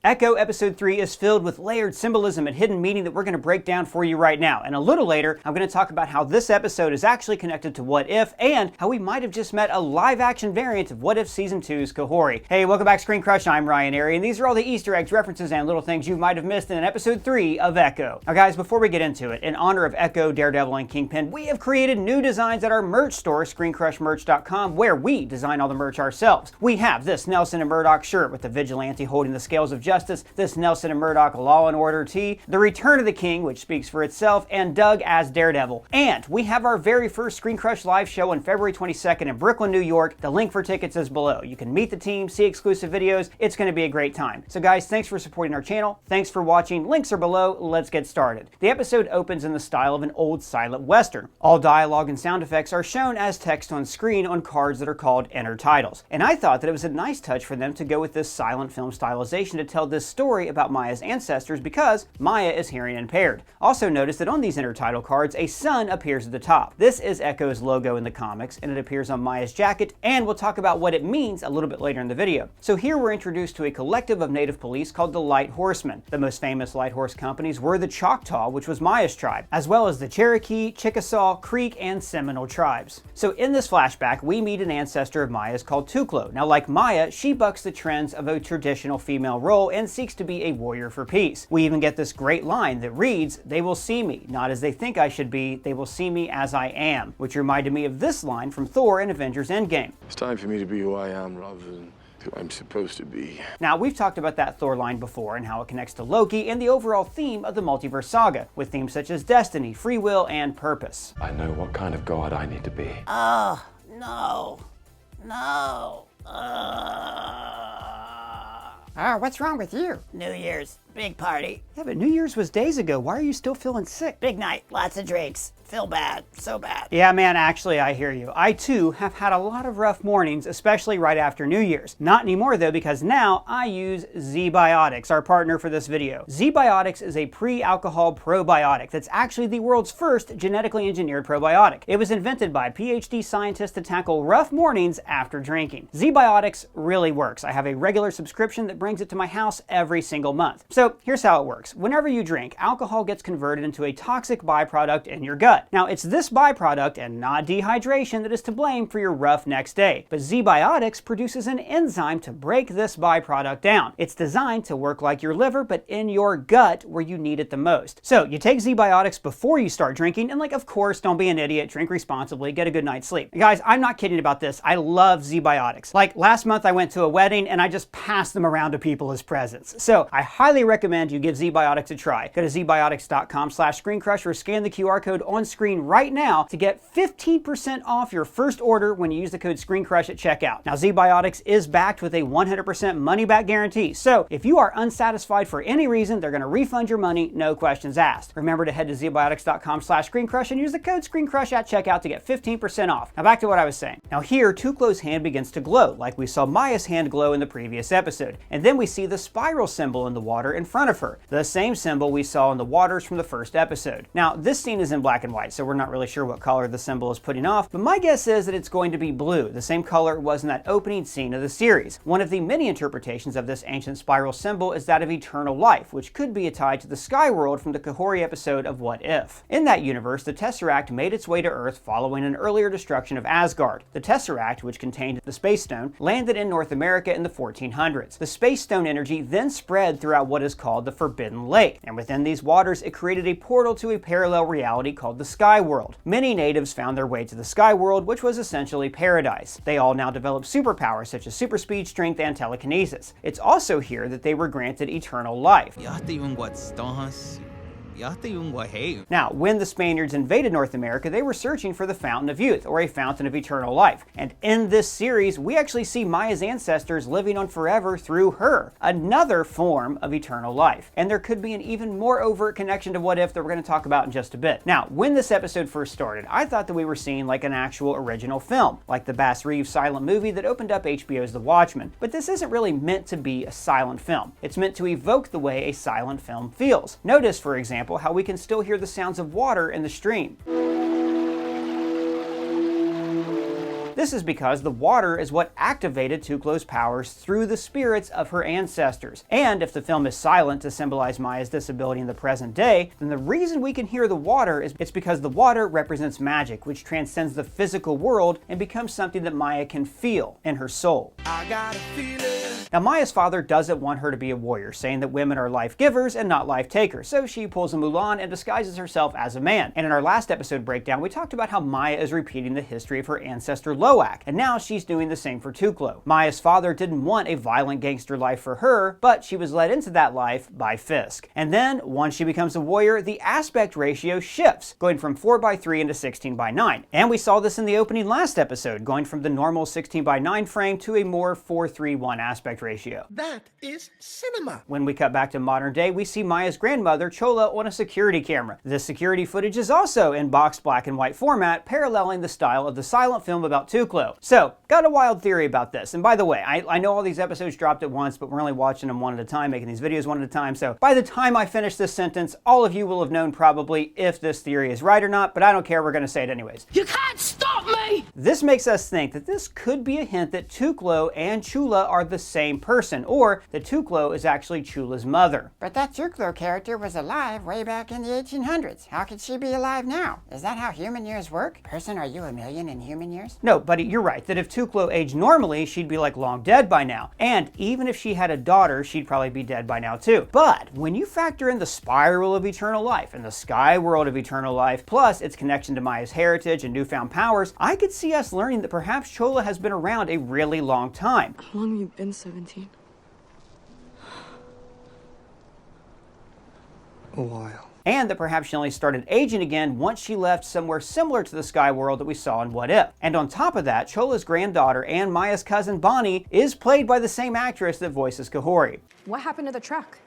Echo Episode 3 is filled with layered symbolism and hidden meaning that we're going to break down for you right now. And a little later, I'm going to talk about how this episode is actually connected to What If, and how we might have just met a live-action variant of What If Season 2's Kahori. Hey, welcome back, ScreenCrush. I'm Ryan Airy, and these are all the Easter eggs, references, and little things you might have missed in Episode 3 of Echo. Now guys, before we get into it, in honor of Echo, Daredevil, and Kingpin, we have created new designs at our merch store, ScreenCrushMerch.com, where we design all the merch ourselves. We have this Nelson and Murdoch shirt with the vigilante holding the scales of justice, this Nelson and Murdoch Law and Order tee, the Return of the King, which speaks for itself, and Doug as Daredevil. And we have our very first ScreenCrush live show on February 22nd in Brooklyn, New York. The link for tickets is below. You can meet the team, see exclusive videos. It's going to be a great time. So guys, thanks for supporting our channel. Thanks for watching. Links are below. Let's get started. The episode opens in the style of an old silent western. All dialogue and sound effects are shown as text on screen on cards that are called enter titles. And I thought that it was a nice touch for them to go with this silent film stylization to tell this story about Maya's ancestors because Maya is hearing impaired. Also notice that on these intertitle cards, a sun appears at the top. This is Echo's logo in the comics, and it appears on Maya's jacket, and we'll talk about what it means a little bit later in the video. So here we're introduced to a collective of native police called the Light Horsemen. The most famous light horse companies were the Choctaw, which was Maya's tribe, as well as the Cherokee, Chickasaw, Creek, and Seminole tribes. So in this flashback, we meet an ancestor of Maya's called Tuklo. Now like Maya, she bucks the trends of a traditional female role and seeks to be a warrior for peace. We even get this great line that reads, "They will see me, not as they think I should be, they will see me as I am," which reminded me of this line from Thor in Avengers Endgame. It's time for me to be who I am rather than who I'm supposed to be. Now, we've talked about that Thor line before and how it connects to Loki and the overall theme of the Multiverse Saga, with themes such as destiny, free will, and purpose. I know what kind of god I need to be. Oh, no. Oh, what's wrong with you? New Year's, big party. Yeah, but New Year's was days ago. Why are you still feeling sick? Big night, lots of drinks. Feel bad, so bad. Yeah, man, actually, I hear you. I, too, have had a lot of rough mornings, especially right after New Year's. Not anymore, though, because now I use Z-Biotics, our partner for this video. Z-Biotics is a pre-alcohol probiotic that's actually the world's first genetically engineered probiotic. It was invented by PhD scientists to tackle rough mornings after drinking. Z-Biotics really works. I have a regular subscription that brings it to my house every single month. So here's how it works. Whenever you drink, alcohol gets converted into a toxic byproduct in your gut. Now, it's this byproduct and not dehydration that is to blame for your rough next day. But Z-Biotics produces an enzyme to break this byproduct down. It's designed to work like your liver, but in your gut where you need it the most. So you take Z-Biotics before you start drinking, and of course, don't be an idiot, drink responsibly, get a good night's sleep. And guys, I'm not kidding about this. I love Z-Biotics. Last month I went to a wedding and I just passed them around to people as presents. So I highly recommend you give Z-Biotics a try. Go to zbiotics.com/ScreenCrush or scan the QR code on screen right now to get 15% off your first order when you use the code ScreenCrush at checkout. Now, Z-Biotics is backed with a 100% money-back guarantee, so if you are unsatisfied for any reason, they're going to refund your money, no questions asked. Remember to head to zbiotics.com/ScreenCrush and use the code ScreenCrush at checkout to get 15% off. Now back to what I was saying. Now here, Tuklo's hand begins to glow, like we saw Maya's hand glow in the previous episode, and then we see the spiral symbol in the water in front of her, the same symbol we saw in the waters from the first episode. Now, this scene is in black and white, so we're not really sure what color the symbol is putting off, but my guess is that it's going to be blue, the same color it was in that opening scene of the series. One of the many interpretations of this ancient spiral symbol is that of eternal life, which could be tied to the sky world from the Kahori episode of What If. In that universe, the Tesseract made its way to Earth following an earlier destruction of Asgard. The Tesseract, which contained the Space Stone, landed in North America in the 1400s. The Space Stone energy then spread throughout what is called the Forbidden Lake, and within these waters, it created a portal to a parallel reality called the Sky World. Many natives found their way to the Sky World, which was essentially paradise. They all now developed superpowers such as super speed, strength, and telekinesis. It's also here that they were granted eternal life. Now, when the Spaniards invaded North America, they were searching for the Fountain of Youth, or a fountain of eternal life. And in this series, we actually see Maya's ancestors living on forever through her, another form of eternal life. And there could be an even more overt connection to What If that we're going to talk about in just a bit. Now, when this episode first started, I thought that we were seeing an actual original film, like the Bass Reeves silent movie that opened up HBO's The Watchmen. But this isn't really meant to be a silent film. It's meant to evoke the way a silent film feels. Notice, for example, how we can still hear the sounds of water in the stream. This is because the water is what activated Tuclo's powers through the spirits of her ancestors. And if the film is silent to symbolize Maya's disability in the present day, then the reason we can hear the water is it's because the water represents magic, which transcends the physical world and becomes something that Maya can feel in her soul. I got a feeling. Now, Maya's father doesn't want her to be a warrior, saying that women are life givers and not life takers, so she pulls a Mulan and disguises herself as a man. And in our last episode breakdown, we talked about how Maya is repeating the history of her ancestor Loak, and now she's doing the same for Tuclo. Maya's father didn't want a violent gangster life for her, but she was led into that life by Fisk. And then, once she becomes a warrior, the aspect ratio shifts, going from 4:3 into 16:9. And we saw this in the opening last episode, going from the normal 16:9 frame to a more 4:3:1 aspect ratio. That is cinema. When we cut back to modern day, we see Maya's grandmother, Chola, on a security camera. This security footage is also in boxed black and white format, paralleling the style of the silent film about Tuclo. So, got a wild theory about this. And by the way, I know all these episodes dropped at once, but we're only watching them one at a time, making these videos one at a time. So, by the time I finish this sentence, all of you will have known probably if this theory is right or not, but I don't care, we're going to say it anyways. You can't stop me! This makes us think that this could be a hint that Tuclo and Chula are the same person, or that Tuclo is actually Chula's mother. But that Tuclo character was alive way back in the 1800s. How could she be alive now? Is that how human years work? Person, are you a million in human years? No, buddy, you're right, that if Tuclo aged normally, she'd be like long dead by now. And even if she had a daughter, she'd probably be dead by now too. But when you factor in the spiral of eternal life and the sky world of eternal life, plus its connection to Maya's heritage and newfound powers, I could see us learning that perhaps Chola has been around a really long time. How long have you been 17? A while. And that perhaps she only started aging again once she left somewhere similar to the sky world that we saw in What If. And on top of that, Chola's granddaughter and Maya's cousin Bonnie is played by the same actress that voices Kahori. What happened to the truck?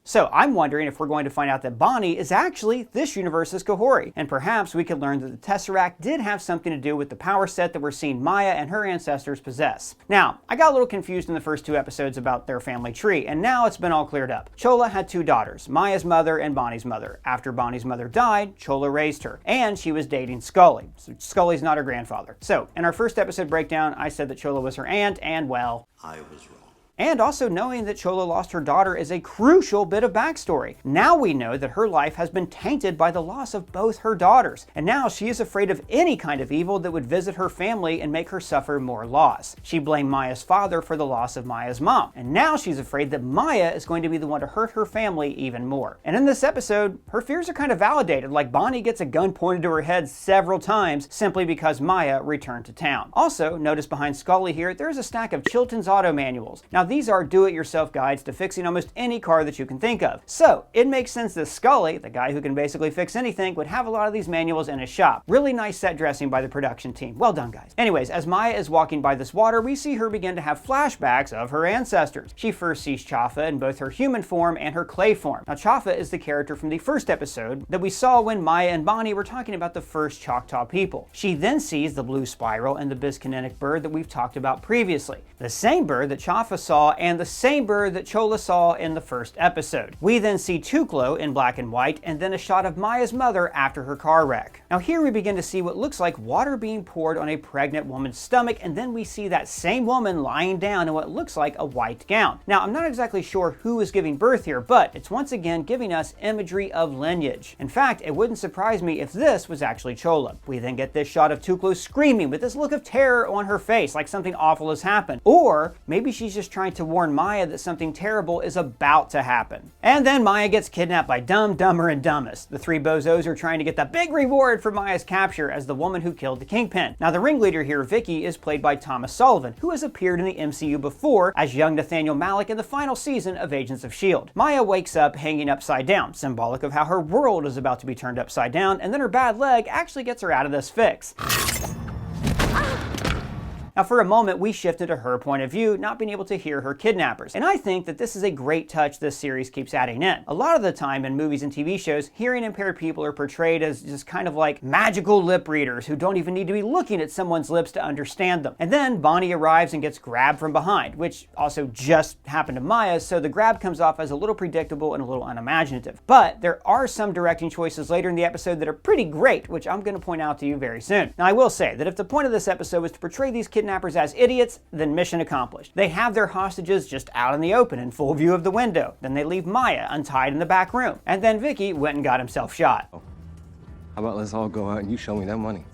So I'm wondering if we're going to find out that Bonnie is actually this universe's Kahori, and perhaps we could learn that the Tesseract did have something to do with the power set that we're seeing Maya and her ancestors possess. Now, I got a little confused in the first two episodes about their family tree, and now it's been all cleared up. Chola had two daughters, Maya's mother and Bonnie's mother. After Bonnie's mother died, Chola raised her, and she was dating Scully. So Scully's not her grandfather. So, in our first episode breakdown, I said that Chola was her aunt, and well, I was wrong. And also knowing that Chola lost her daughter is a crucial bit of backstory. Now we know that her life has been tainted by the loss of both her daughters, and now she is afraid of any kind of evil that would visit her family and make her suffer more loss. She blamed Maya's father for the loss of Maya's mom, and now she's afraid that Maya is going to be the one to hurt her family even more. And in this episode, her fears are kind of validated, like Bonnie gets a gun pointed to her head several times simply because Maya returned to town. Also, notice behind Scully here, there's a stack of Chilton's auto manuals. Now these are do-it-yourself guides to fixing almost any car that you can think of. So it makes sense that Scully, the guy who can basically fix anything, would have a lot of these manuals in his shop. Really nice set dressing by the production team. Well done, guys. Anyways, as Maya is walking by this water, we see her begin to have flashbacks of her ancestors. She first sees Chafa in both her human form and her clay form. Now Chafa is the character from the first episode that we saw when Maya and Bonnie were talking about the first Choctaw people. She then sees the blue spiral and the biskinenic bird that we've talked about previously. The same bird that Chafa saw and the same bird that Chola saw in the first episode. We then see Tuclo in black and white, and then a shot of Maya's mother after her car wreck. Now here we begin to see what looks like water being poured on a pregnant woman's stomach, and then we see that same woman lying down in what looks like a white gown. Now I'm not exactly sure who is giving birth here, but it's once again giving us imagery of lineage. In fact, it wouldn't surprise me if this was actually Chola. We then get this shot of Tuclo screaming with this look of terror on her face, like something awful has happened. Or maybe she's just trying to warn Maya that something terrible is about to happen. And then Maya gets kidnapped by Dumb, Dumber, and Dumbest. The three bozos are trying to get the big reward for Maya's capture as the woman who killed the Kingpin. Now the ringleader here, Vicky, is played by Thomas Sullivan, who has appeared in the MCU before as young Nathaniel Malick in the final season of Agents of S.H.I.E.L.D. Maya wakes up hanging upside down, symbolic of how her world is about to be turned upside down, and then her bad leg actually gets her out of this fix. Now for a moment we shifted to her point of view, not being able to hear her kidnappers. And I think that this is a great touch this series keeps adding in. A lot of the time in movies and TV shows, hearing impaired people are portrayed as just kind of like magical lip readers who don't even need to be looking at someone's lips to understand them. And then Bonnie arrives and gets grabbed from behind, which also just happened to Maya, so the grab comes off as a little predictable and a little unimaginative. But there are some directing choices later in the episode that are pretty great, which I'm going to point out to you very soon. Now I will say that if the point of this episode was to portray these kidnappers as idiots, then mission accomplished. They have their hostages just out in the open in full view of the window. Then they leave Maya untied in the back room. And then Vicky went and got himself shot. How about let's all go out and you show me that money?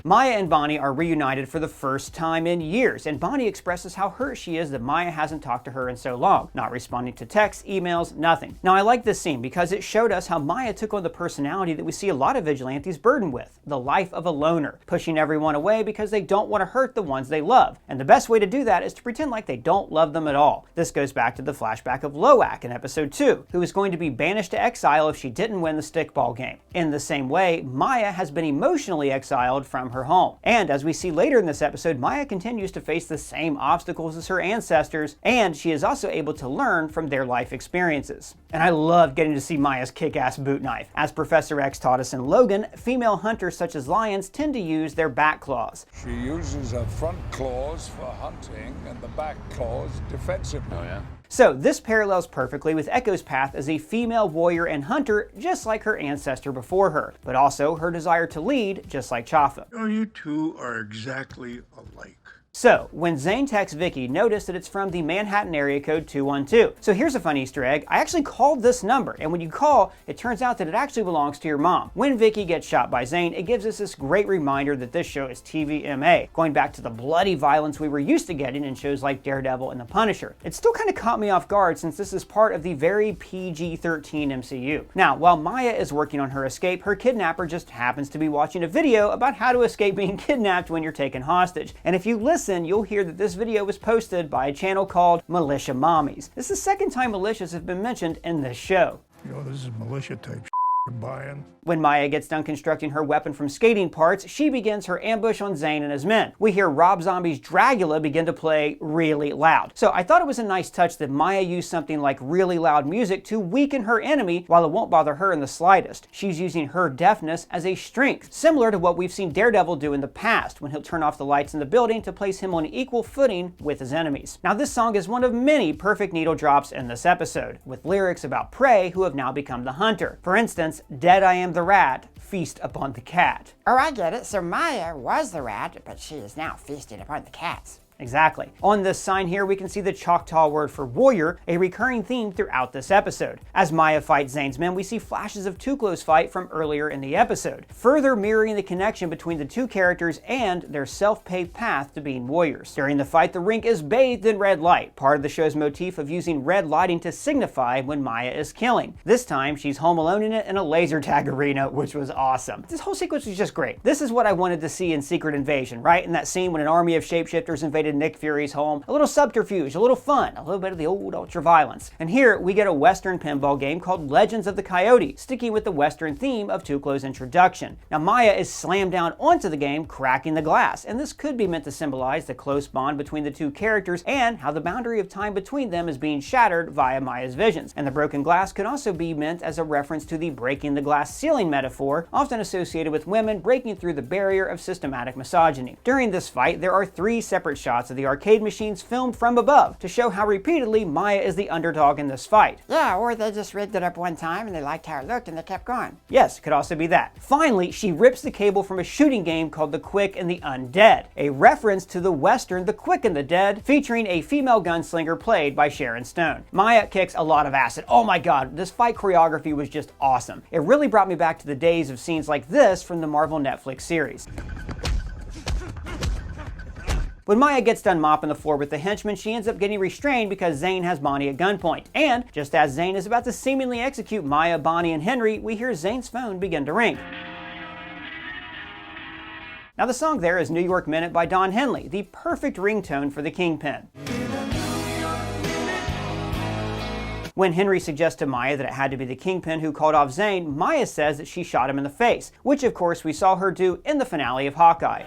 Maya and Bonnie are reunited for the first time in years, and Bonnie expresses how hurt she is that Maya hasn't talked to her in so long, not responding to texts, emails, nothing. Now I like this scene because it showed us how Maya took on the personality that we see a lot of vigilantes burdened with, the life of a loner, pushing everyone away because they don't want to hurt the ones they love. And the best way to do that is to pretend like they don't love them at all. This goes back to the flashback of Loak in episode 2, who was going to be banished to exile if she didn't win the stickball game. In the same way, Maya has been emotionally exiled from her home. And as we see later in this episode, Maya continues to face the same obstacles as her ancestors, and she is also able to learn from their life experiences. And I love getting to see Maya's kick-ass boot knife. As Professor X taught us in Logan, female hunters such as lions tend to use their back claws. She uses her front claws for hunting and the back claws defensively. Oh, yeah? So this parallels perfectly with Echo's path as a female warrior and hunter, just like her ancestor before her, but also her desire to lead, just like Chafa. Oh, you two are exactly alike. So, when Zane texts Vicky, notice that it's from the Manhattan area code 212. So here's a fun Easter egg. I actually called this number, and when you call, it turns out that it actually belongs to your mom. When Vicky gets shot by Zane, it gives us this great reminder that this show is TVMA, going back to the bloody violence we were used to getting in shows like Daredevil and The Punisher. It still kind of caught me off guard since this is part of the very PG-13 MCU. Now, while Maya is working on her escape, her kidnapper just happens to be watching a video about how to escape being kidnapped when you're taken hostage. And if you listen, you'll hear that this video was posted by a channel called Militia Mommies. This is the second time militias have been mentioned in this show. You know, this is militia type you're buying. When Maya gets done constructing her weapon from skating parts, she begins her ambush on Zane and his men. We hear Rob Zombie's Dragula begin to play really loud. So I thought it was a nice touch that Maya used something like really loud music to weaken her enemy while it won't bother her in the slightest. She's using her deafness as a strength, similar to what we've seen Daredevil do in the past when he'll turn off the lights in the building to place him on equal footing with his enemies. Now this song is one of many perfect needle drops in this episode, with lyrics about prey who have now become the hunter. For instance, Dead I Am the Rat, Feast upon the Cat. Oh, I get it. So Maya was the rat, but she is now feasted upon the cats. Exactly. On this sign here, we can see the Choctaw word for warrior, a recurring theme throughout this episode. As Maya fights Zane's men, we see flashes of Tuclo's fight from earlier in the episode, further mirroring the connection between the two characters and their self-paved path to being warriors. During the fight, the rink is bathed in red light, part of the show's motif of using red lighting to signify when Maya is killing. This time, she's home alone in it in a laser tag arena, which was awesome. This whole sequence was just great. This is what I wanted to see in Secret Invasion, right? In that scene when an army of shapeshifters invaded Nick Fury's home. A little subterfuge, a little fun, a little bit of the old ultra-violence. And here we get a Western pinball game called Legends of the Coyote, sticking with the Western theme of Tuclo's introduction. Now Maya is slammed down onto the game, cracking the glass, and this could be meant to symbolize the close bond between the two characters and how the boundary of time between them is being shattered via Maya's visions. And the broken glass could also be meant as a reference to the breaking the glass ceiling metaphor, often associated with women breaking through the barrier of systematic misogyny. During this fight, there are 3 separate shots of the arcade machines filmed from above to show how repeatedly Maya is the underdog in this fight. Yeah, or they just rigged it up one time and they liked how it looked and they kept going. Yes, could also be that. Finally, she rips the cable from a shooting game called The Quick and the Undead, a reference to the Western The Quick and the Dead, featuring a female gunslinger played by Sharon Stone. Maya kicks a lot of acid. Oh my god, this fight choreography was just awesome. It really brought me back to the days of scenes like this from the Marvel Netflix series. When Maya gets done mopping the floor with the henchmen, she ends up getting restrained because Zane has Bonnie at gunpoint. And just as Zane is about to seemingly execute Maya, Bonnie, and Henry, we hear Zane's phone begin to ring. Now the song there is New York Minute by Don Henley, the perfect ringtone for the Kingpin. When Henry suggests to Maya that it had to be the Kingpin who called off Zane, Maya says that she shot him in the face, which of course we saw her do in the finale of Hawkeye.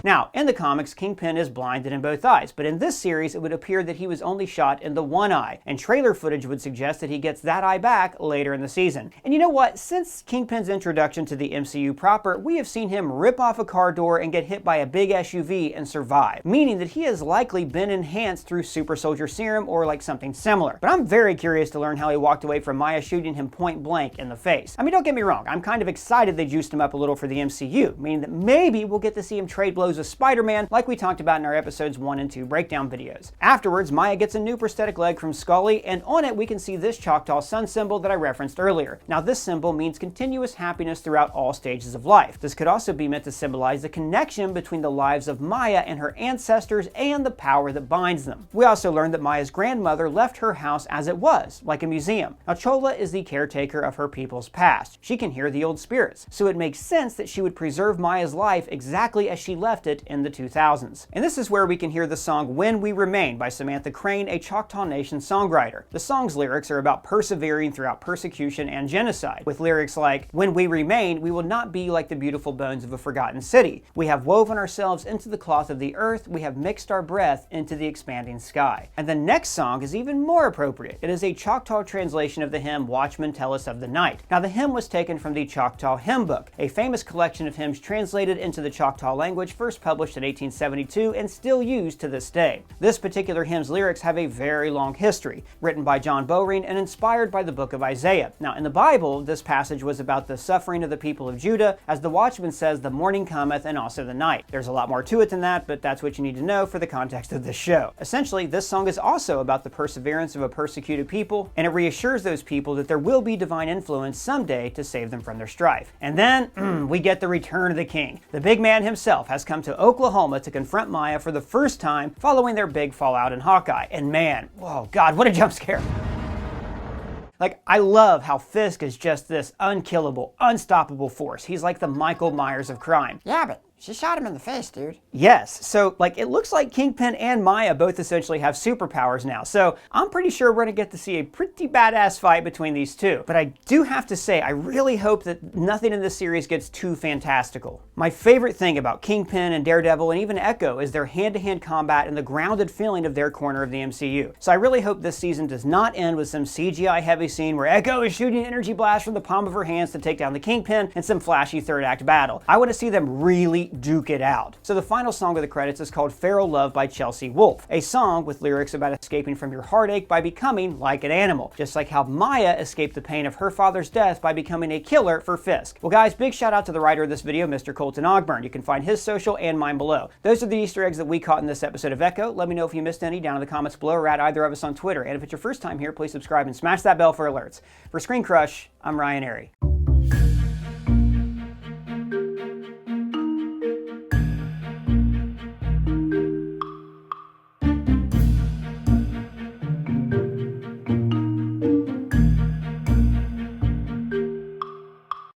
Now, in the comics, Kingpin is blinded in both eyes, but in this series it would appear that he was only shot in the one eye, and trailer footage would suggest that he gets that eye back later in the season. And you know what? Since Kingpin's introduction to the MCU proper, we have seen him rip off a car door and get hit by a big SUV and survive, meaning that he has likely been enhanced through super soldier serum or like something similar. But I'm very curious to learn how he walked away from Maya shooting him point blank in the face. I mean, don't get me wrong, I'm kind of excited they juiced him up a little for the MCU, meaning that maybe we'll get to see him trade blows with Spider-Man like we talked about in our episodes 1 and 2 breakdown videos. Afterwards, Maya gets a new prosthetic leg from Scully, and on it we can see this Choctaw sun symbol that I referenced earlier. Now this symbol means continuous happiness throughout all stages of life. This could also be meant to symbolize the connection between the lives of Maya and her ancestors and the power that binds them. We also learned that Maya's grandmother left her house as it was, like a museum. Now Chola is the caretaker of her people's past. She can hear the old spirits, so it makes sense that she would preserve Maya's life exactly as she left it in the 2000s. And this is where we can hear the song When We Remain by Samantha Crane, a Choctaw Nation songwriter. The song's lyrics are about persevering throughout persecution and genocide, with lyrics like, "When we remain, we will not be like the beautiful bones of a forgotten city. We have woven ourselves into the cloth of the earth, we have mixed our breath into the expanding sky." And the next song is even more appropriate. It is a Choctaw translation of the hymn Watchmen Tell Us of the Night. Now the hymn was taken from the Choctaw Hymn Book, a famous collection of hymns translated into the Choctaw language first published in 1872 and still used to this day. This particular hymn's lyrics have a very long history, written by John Bowring and inspired by the book of Isaiah. Now in the Bible, this passage was about the suffering of the people of Judah, as the watchman says, "The morning cometh and also the night." There's a lot more to it than that, but that's what you need to know for the context of this show. Essentially, this song is also about the perseverance of a persecuted people, and it reassures those people that there will be divine influence someday to save them from their strife. And then, we get the return of the king. The big man himself has come to Oklahoma to confront Maya for the first time following their big fallout in Hawkeye. And man, whoa, God, what a jump scare. Like, I love how Fisk is just this unkillable, unstoppable force. He's like the Michael Myers of crime. Yeah, but she shot him in the face, dude. Yes, so like it looks like Kingpin and Maya both essentially have superpowers now, so I'm pretty sure we're gonna get to see a pretty badass fight between these two. But I do have to say, I really hope that nothing in this series gets too fantastical. My favorite thing about Kingpin and Daredevil and even Echo is their hand-to-hand combat and the grounded feeling of their corner of the MCU. So I really hope this season does not end with some CGI heavy scene where Echo is shooting an energy blast from the palm of her hands to take down the Kingpin in some flashy third act battle. I want to see them really duke it out. So the final song of the credits is called Feral Love by Chelsea Wolfe, a song with lyrics about escaping from your heartache by becoming like an animal, just like how Maya escaped the pain of her father's death by becoming a killer for Fisk. Well guys, big shout out to the writer of this video, Mr. Colton Ogburn. You can find his social and mine below. Those are the Easter eggs that we caught in this episode of Echo. Let me know if you missed any down in the comments below or at either of us on Twitter. And if it's your first time here, please subscribe and smash that bell for alerts. For ScreenCrush, I'm Ryan Airy.